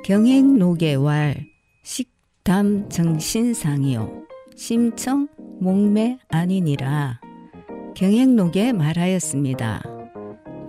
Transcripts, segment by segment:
경행노계왈 식담 정신상이요 심청 목매 아니니라. 경행노계 말하였습니다.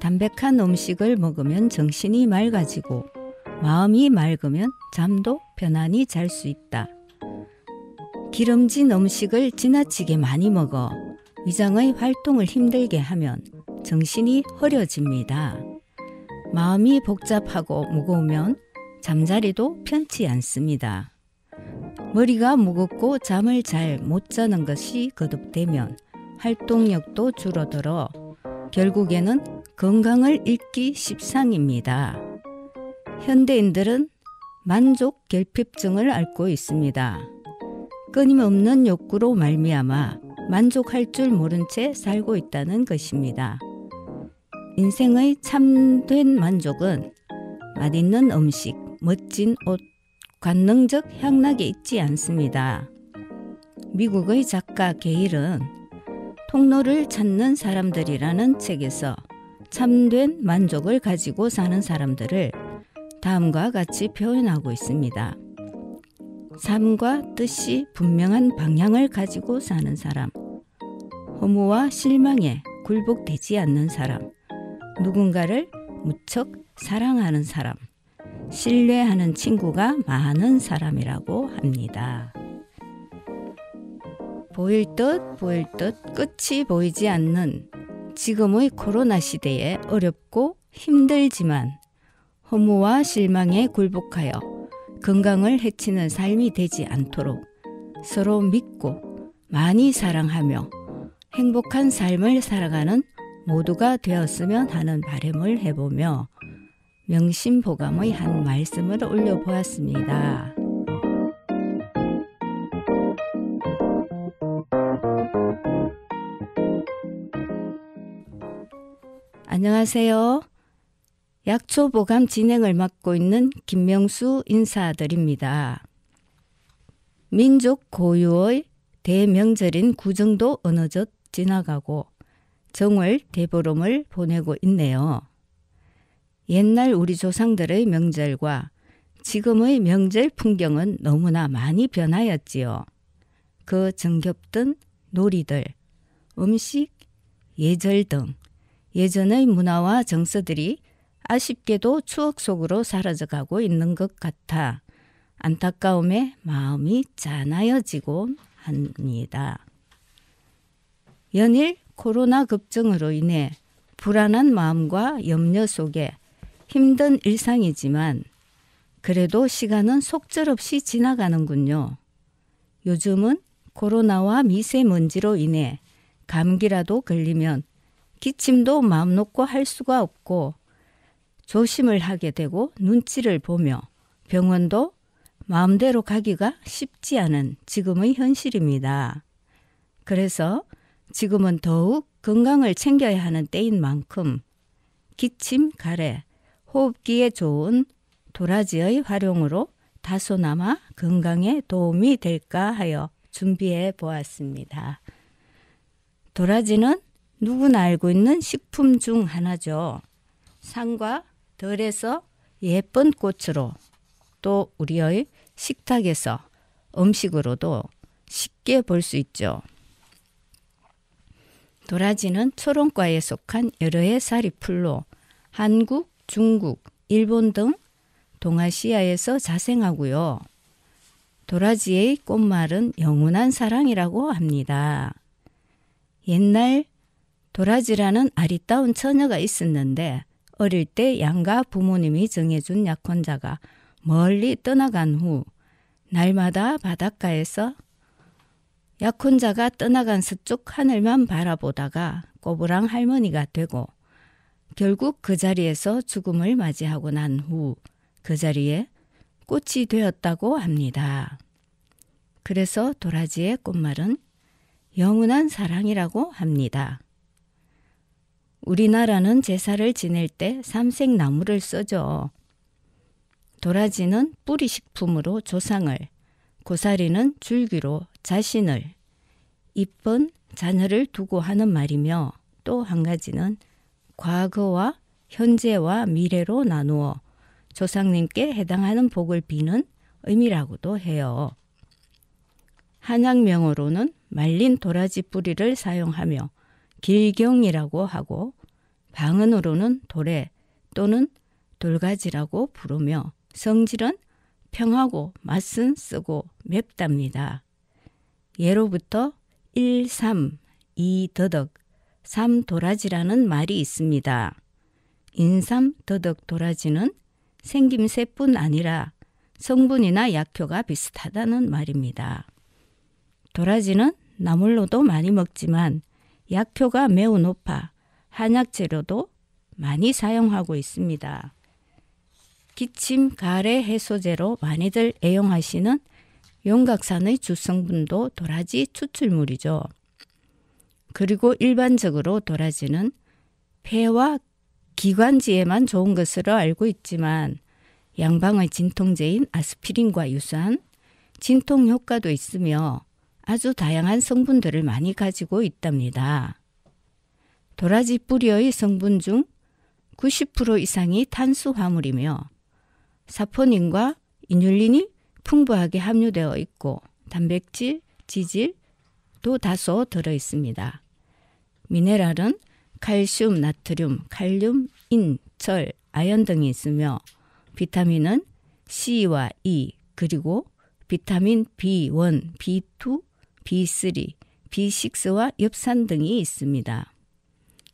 담백한 음식을 먹으면 정신이 맑아지고 마음이 맑으면 잠도 편안히 잘 수 있다. 기름진 음식을 지나치게 많이 먹어 위장의 활동을 힘들게 하면 정신이 흐려집니다. 마음이 복잡하고 무거우면 잠자리도 편치 않습니다. 머리가 무겁고 잠을 잘 못 자는 것이 거듭되면 활동력도 줄어들어 결국에는 건강을 잃기 십상입니다. 현대인들은 만족 결핍증을 앓고 있습니다. 끊임없는 욕구로 말미암아 만족할 줄 모른 채 살고 있다는 것입니다. 인생의 참된 만족은 맛있는 음식, 멋진 옷, 관능적 향락에 있지 않습니다. 미국의 작가 게일은 통로를 찾는 사람들이라는 책에서 참된 만족을 가지고 사는 사람들을 다음과 같이 표현하고 있습니다. 삶과 뜻이 분명한 방향을 가지고 사는 사람, 허무와 실망에 굴복되지 않는 사람, 누군가를 무척 사랑하는 사람, 신뢰하는 친구가 많은 사람이라고 합니다. 보일 듯 끝이 보이지 않는 지금의 코로나 시대에 어렵고 힘들지만 허무와 실망에 굴복하여 건강을 해치는 삶이 되지 않도록 서로 믿고 많이 사랑하며 행복한 삶을 살아가는 모두가 되었으면 하는 바람을 해보며 명심보감의 한 말씀을 올려보았습니다. 안녕하세요. 약초보감 진행을 맡고 있는 김명수 인사드립니다. 민족 고유의 대명절인 구정도 어느덧 지나가고 정월 대보름을 보내고 있네요. 옛날 우리 조상들의 명절과 지금의 명절 풍경은 너무나 많이 변하였지요. 그 정겹던 놀이들, 음식, 예절 등 예전의 문화와 정서들이 아쉽게도 추억 속으로 사라져가고 있는 것 같아 안타까움에 마음이 짠하여지곤 합니다. 연일 코로나 급증으로 인해 불안한 마음과 염려 속에 힘든 일상이지만 그래도 시간은 속절없이 지나가는군요. 요즘은 코로나와 미세먼지로 인해 감기라도 걸리면 기침도 마음 놓고 할 수가 없고 조심을 하게 되고 눈치를 보며 병원도 마음대로 가기가 쉽지 않은 지금의 현실입니다. 그래서 지금은 더욱 건강을 챙겨야 하는 때인 만큼 기침, 가래, 호흡기에 좋은 도라지의 활용으로 다소나마 건강에 도움이 될까 하여 준비해 보았습니다. 도라지는 누구나 알고 있는 식품 중 하나죠. 산과 들에서 예쁜 꽃으로 또 우리의 식탁에서 음식으로도 쉽게 볼 수 있죠. 도라지는 초롱과에 속한 여러의 사리풀로 한국, 중국, 일본 등 동아시아에서 자생하고요. 도라지의 꽃말은 영원한 사랑이라고 합니다. 옛날 도라지라는 아리따운 처녀가 있었는데 어릴 때 양가 부모님이 정해준 약혼자가 멀리 떠나간 후 날마다 바닷가에서 약혼자가 떠나간 서쪽 하늘만 바라보다가 꼬부랑 할머니가 되고 결국 그 자리에서 죽음을 맞이하고 난 후 그 자리에 꽃이 되었다고 합니다. 그래서 도라지의 꽃말은 영원한 사랑이라고 합니다. 우리나라는 제사를 지낼 때 삼색나무를 쓰죠. 도라지는 뿌리식품으로 조상을, 고사리는 줄기로 자신을, 잎은 자녀를 두고 하는 말이며 또 한 가지는 과거와 현재와 미래로 나누어 조상님께 해당하는 복을 비는 의미라고도 해요. 한약명으로는 말린 도라지 뿌리를 사용하며 길경이라고 하고 방언으로는 도래 또는 돌가지라고 부르며 성질은 평하고 맛은 쓰고 맵답니다. 예로부터 1, 3, 2 더덕, 3 도라지라는 말이 있습니다. 인삼, 더덕, 도라지는 생김새뿐 아니라 성분이나 약효가 비슷하다는 말입니다. 도라지는 나물로도 많이 먹지만 약효가 매우 높아 한약 재료도 많이 사용하고 있습니다. 기침, 가래 해소제로 많이들 애용하시는 용각산의 주성분도 도라지 추출물이죠. 그리고 일반적으로 도라지는 폐와 기관지에만 좋은 것으로 알고 있지만 양방의 진통제인 아스피린과 유사한 진통 효과도 있으며 아주 다양한 성분들을 많이 가지고 있답니다. 도라지 뿌리의 성분 중 90% 이상이 탄수화물이며 사포닌과 이뉼린이 풍부하게 함유되어 있고 단백질, 지질도 다소 들어 있습니다. 미네랄은 칼슘, 나트륨, 칼륨, 인, 철, 아연 등이 있으며 비타민은 C와 E 그리고 비타민 B1, B2, B3, B6와 엽산 등이 있습니다.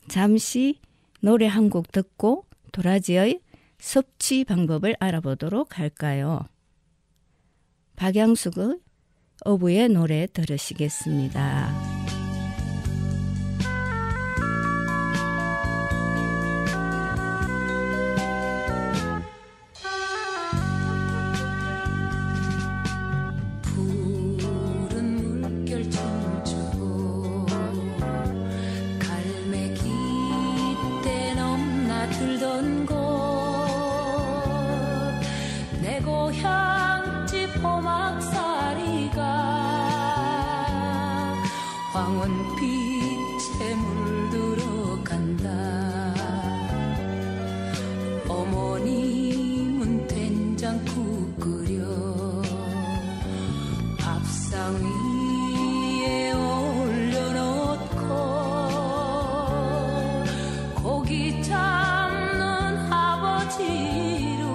잠시 노래 한 곡 듣고 도라지의 섭취 방법을 알아보도록 할까요? 박양숙의 어부의 노래 들으시겠습니다. 황혼빛에 물들어 간다. 어머님은 된장국 끓여 밥상 위에 올려놓고 고기 잡는 아버지를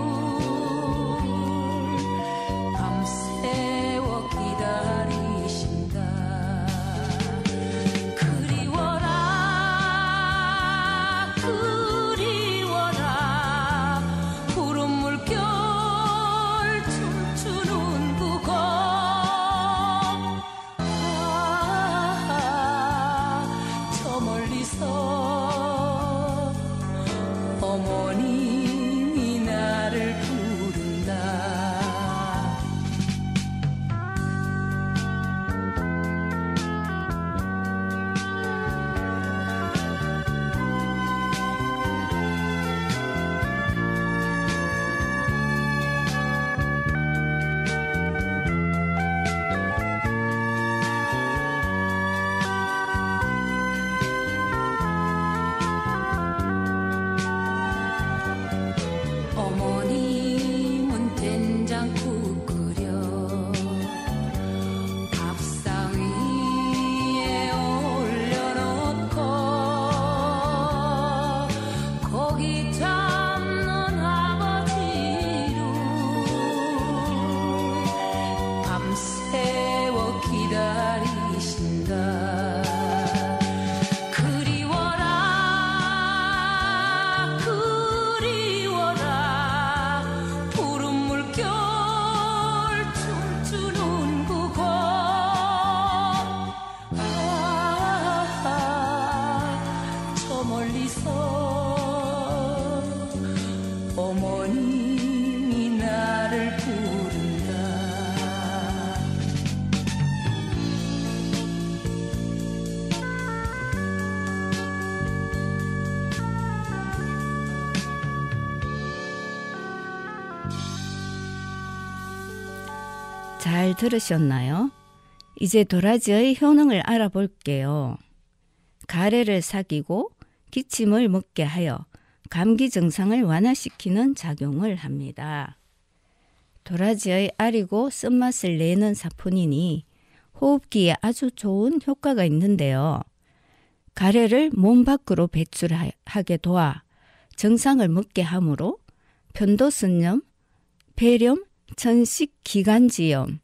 밤새워 기다리신다. 어머님이 나를 부른다. 어머님은 된장국 끓여 밥상 위에 올려놓고 고기 잡는 아버지를 밤새워 기다리신다. 어머님이 나를 부른다. 잘 들으셨나요? 이제 도라지의 효능을 알아볼게요. 가래를 사귀고 기침을 먹게 하여 감기 증상을 완화시키는 작용을 합니다. 도라지의 알이고 쓴맛을 내는 사포닌이 호흡기에 아주 좋은 효과가 있는데요. 가래를 몸 밖으로 배출하게 도와 정상을 먹게 하므로 편도선염, 폐렴, 천식기관지염,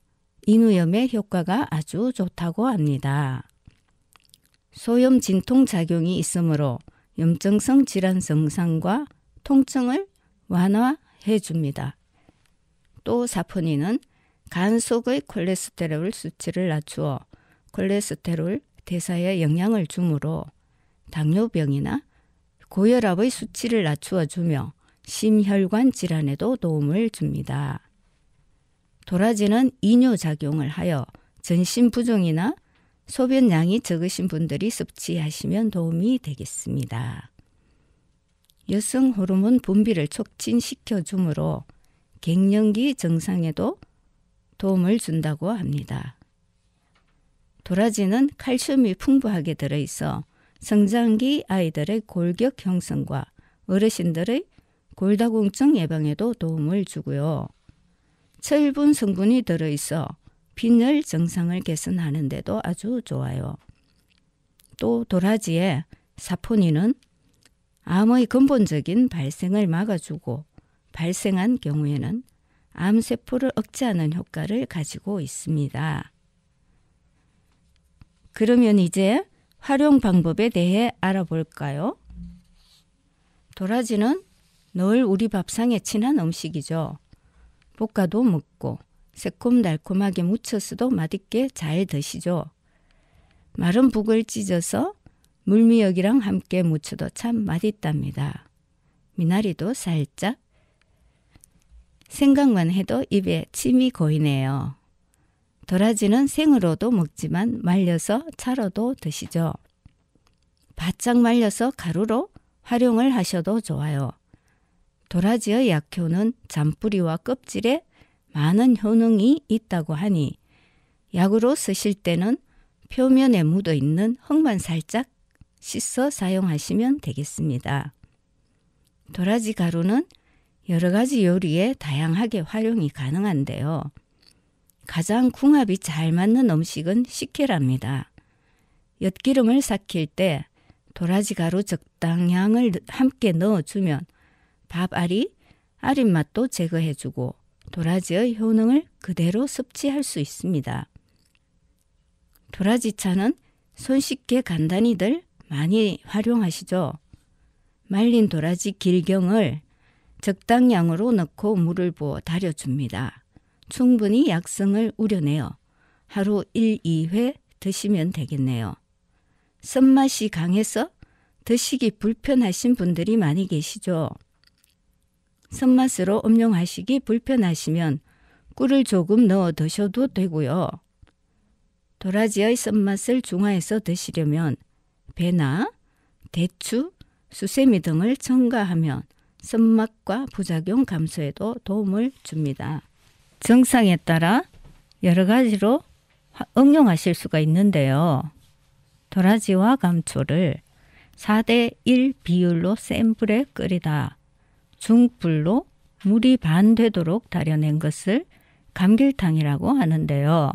인후염의 효과가 아주 좋다고 합니다. 소염 진통작용이 있으므로 염증성 질환 증상과 통증을 완화해 줍니다. 또 사포닌은 간 속의 콜레스테롤 수치를 낮추어 콜레스테롤 대사에 영향을 주므로 당뇨병이나 고혈압의 수치를 낮추어 주며 심혈관 질환에도 도움을 줍니다. 도라지는 이뇨작용을 하여 전신부종이나 소변량이 적으신 분들이 섭취하시면 도움이 되겠습니다. 여성 호르몬 분비를 촉진시켜 주므로 갱년기 증상에도 도움을 준다고 합니다. 도라지는 칼슘이 풍부하게 들어있어 성장기 아이들의 골격 형성과 어르신들의 골다공증 예방에도 도움을 주고요. 철분 성분이 들어있어 빈혈 증상을 개선하는 데도 아주 좋아요. 또 도라지의 사포닌은 암의 근본적인 발생을 막아주고 발생한 경우에는 암세포를 억제하는 효과를 가지고 있습니다. 그러면 이제 활용 방법에 대해 알아볼까요? 도라지는 늘 우리 밥상에 친한 음식이죠. 볶아도 먹고 새콤달콤하게 무쳐서도 맛있게 잘 드시죠. 마른 북을 찢어서 물미역이랑 함께 무쳐도 참 맛있답니다. 미나리도 살짝. 생각만 해도 입에 침이 고이네요. 도라지는 생으로도 먹지만 말려서 차로도 드시죠. 바짝 말려서 가루로 활용을 하셔도 좋아요. 도라지의 약효는 잔뿌리와 껍질에 많은 효능이 있다고 하니 약으로 쓰실 때는 표면에 묻어있는 흙만 살짝 씻어 사용하시면 되겠습니다. 도라지 가루는 여러 가지 요리에 다양하게 활용이 가능한데요. 가장 궁합이 잘 맞는 음식은 식혜랍니다. 엿기름을 삭힐 때 도라지 가루 적당량을 함께 넣어주면 밥알이 아린 맛도 제거해주고 도라지의 효능을 그대로 섭취할 수 있습니다. 도라지차는 손쉽게 간단히들 많이 활용하시죠. 말린 도라지 길경을 적당량으로 넣고 물을 부어 달여줍니다. 충분히 약성을 우려내어 하루 1, 2회 드시면 되겠네요. 쓴맛이 강해서 드시기 불편하신 분들이 많이 계시죠. 쓴맛으로 음용하시기 불편하시면 꿀을 조금 넣어 드셔도 되고요. 도라지의 쓴맛을 중화해서 드시려면 배나 대추, 수세미 등을 첨가하면 쓴맛과 부작용 감소에도 도움을 줍니다. 증상에 따라 여러 가지로 응용하실 수가 있는데요. 도라지와 감초를 4:1 비율로 센 불에 끓이다 중불로 물이 반 되도록 달여낸 것을 감길탕이라고 하는데요.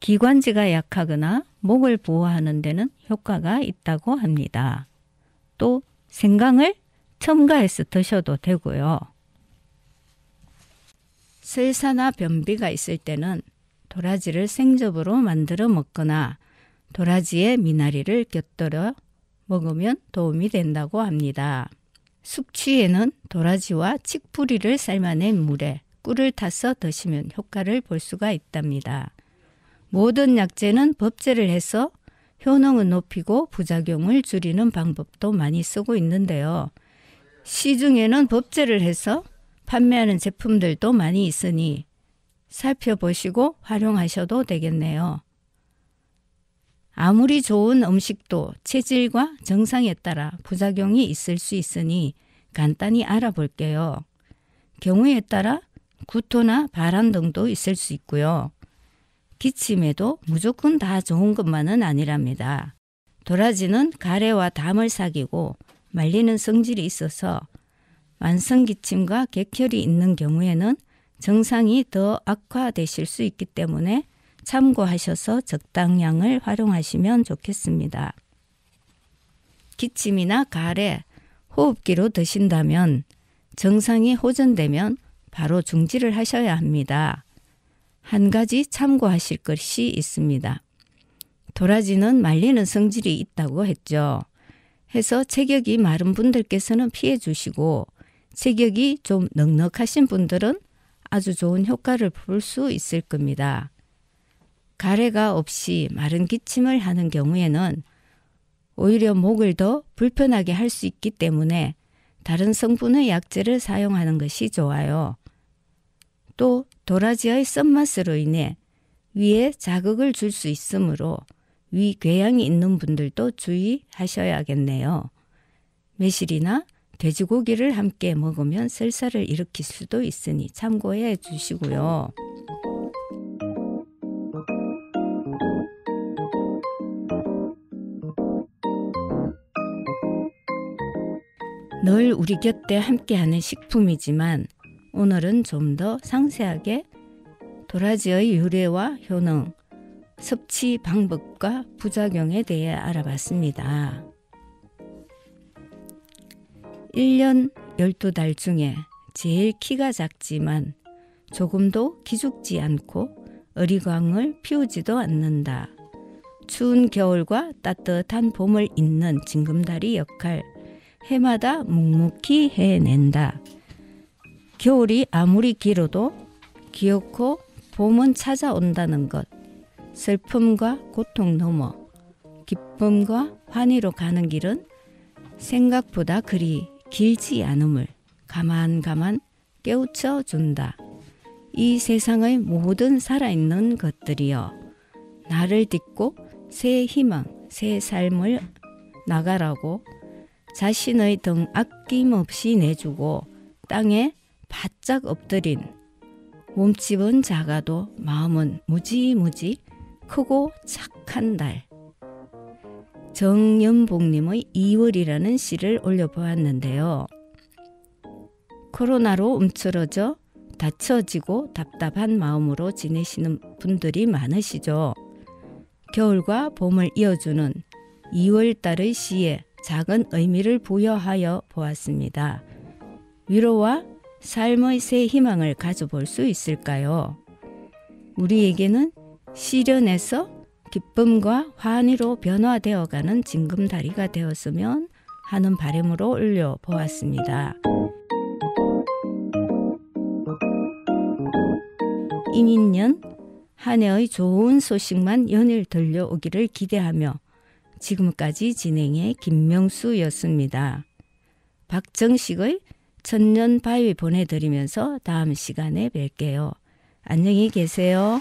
기관지가 약하거나 목을 보호하는 데는 효과가 있다고 합니다. 또 생강을 첨가해서 드셔도 되고요. 설사나 변비가 있을 때는 도라지를 생즙으로 만들어 먹거나 도라지에 미나리를 곁들여 먹으면 도움이 된다고 합니다. 숙취에는 도라지와 칡뿌리를 삶아낸 물에 꿀을 타서 드시면 효과를 볼 수가 있답니다. 모든 약재는 법제를 해서 효능을 높이고 부작용을 줄이는 방법도 많이 쓰고 있는데요. 시중에는 법제를 해서 판매하는 제품들도 많이 있으니 살펴보시고 활용하셔도 되겠네요. 아무리 좋은 음식도 체질과 정상에 따라 부작용이 있을 수 있으니 간단히 알아볼게요. 경우에 따라 구토나 발한 등도 있을 수 있고요. 기침에도 무조건 다 좋은 것만은 아니랍니다. 도라지는 가래와 담을 사귀고 말리는 성질이 있어서 만성기침과 객혈이 있는 경우에는 증상이 더 악화되실 수 있기 때문에 참고하셔서 적당량을 활용하시면 좋겠습니다. 기침이나 가래, 호흡기로 드신다면 증상이 호전되면 바로 중지를 하셔야 합니다. 한 가지 참고하실 것이 있습니다. 도라지는 말리는 성질이 있다고 했죠. 해서 체격이 마른 분들께서는 피해 주시고 체격이 좀 넉넉하신 분들은 아주 좋은 효과를 볼 수 있을 겁니다. 가래가 없이 마른 기침을 하는 경우에는 오히려 목을 더 불편하게 할 수 있기 때문에 다른 성분의 약재를 사용하는 것이 좋아요. 또 도라지의 쓴맛으로 인해 위에 자극을 줄 수 있으므로 위 궤양이 있는 분들도 주의하셔야겠네요. 매실이나 돼지고기를 함께 먹으면 설사를 일으킬 수도 있으니 참고해 주시고요. 늘 우리 곁에 함께하는 식품이지만 오늘은 좀 더 상세하게 도라지의 유래와 효능, 섭취 방법과 부작용에 대해 알아봤습니다. 1년 12달 중에 제일 키가 작지만 조금도 기죽지 않고 어리광을 피우지도 않는다. 추운 겨울과 따뜻한 봄을 잇는 징검다리 역할, 해마다 묵묵히 해낸다. 겨울이 아무리 길어도 기어코 봄은 찾아온다는 것, 슬픔과 고통 넘어 기쁨과 환희로 가는 길은 생각보다 그리 길지 않음을 가만가만 깨우쳐 준다. 이 세상의 모든 살아있는 것들이여 나를 딛고 새 희망, 새 삶을 나가라고 자신의 등 아낌없이 내주고 땅에 바짝 엎드린 몸집은 작아도 마음은 무지무지 크고 착한 달. 정연복님의 2월이라는 시를 올려보았는데요. 코로나로 움츠러져 닫혀지고 답답한 마음으로 지내시는 분들이 많으시죠. 겨울과 봄을 이어주는 2월달의 시에 작은 의미를 부여하여 보았습니다. 위로와 삶의 새 희망을 가져볼 수 있을까요? 우리에게는 시련에서 기쁨과 환희로 변화되어가는 징검다리가 되었으면 하는 바람으로 올려보았습니다. 이민년 한 해의 좋은 소식만 연일 들려오기를 기대하며 지금까지 진행해 김명수였습니다. 박정식의 천년바위 보내드리면서 다음 시간에 뵐게요. 안녕히 계세요.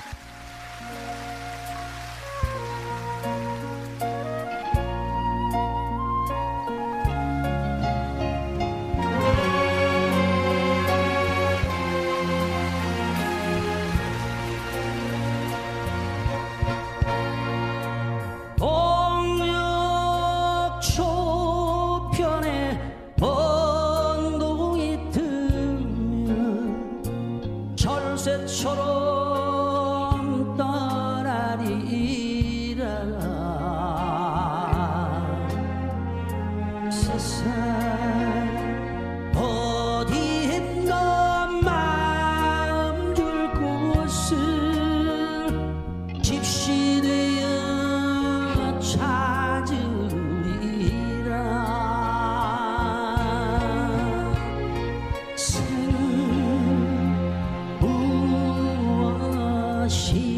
철새처럼 떠나리라. 세상 어디인가 마음 줄 곳을 집시되어 찾으리라. 생 무엇이